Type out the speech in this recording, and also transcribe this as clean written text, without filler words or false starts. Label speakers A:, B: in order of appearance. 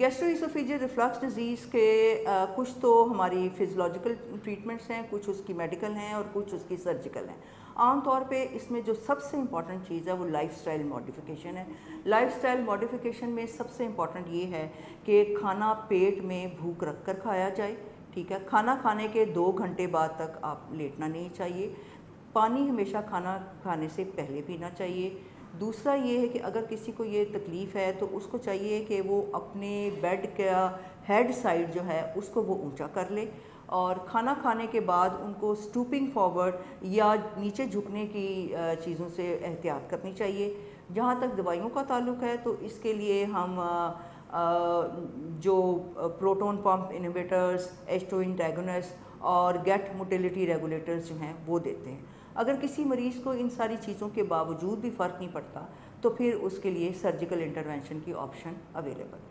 A: Gastroesophageal reflux disease के कुछ तो हमारी फिजियोलॉजिकल ट्रीटमेंट्स हैं, कुछ उसकी मेडिकल हैं और कुछ उसकी सर्जिकल हैं। आम तौर पे इसमें जो सबसे इम्पॉर्टेंट चीज़ है वो लाइफस्टाइल मॉडिफिकेशन है। लाइफस्टाइल मॉडिफिकेशन में सबसे इम्पॉर्टेंट ये है कि खाना पेट में भूख रख कर खाया जाए, ठीक है। खाना खाने के 2 घंटे बाद तक आप लेटना नहीं चाहिए। पानी हमेशा खाना खाने से पहले पीना चाहिए। दूसरा ये है कि अगर किसी को ये तकलीफ़ है तो उसको चाहिए कि वो अपने बेड का हेड साइड जो है उसको वो ऊंचा कर ले, और खाना खाने के बाद उनको स्टूपिंग फॉरवर्ड या नीचे झुकने की चीज़ों से एहतियात करनी चाहिए। जहाँ तक दवाइयों का ताल्लुक़ है तो इसके लिए हम जो proton pump inhibitors, H2 antagonist और गेट मोटिलिटी रेगुलेटर्स जो हैं वो देते हैं। अगर किसी मरीज़ को इन सारी चीज़ों के बावजूद भी फ़र्क नहीं पड़ता तो फिर उसके लिए सर्जिकल इंटरवेंशन की ऑप्शन अवेलेबल।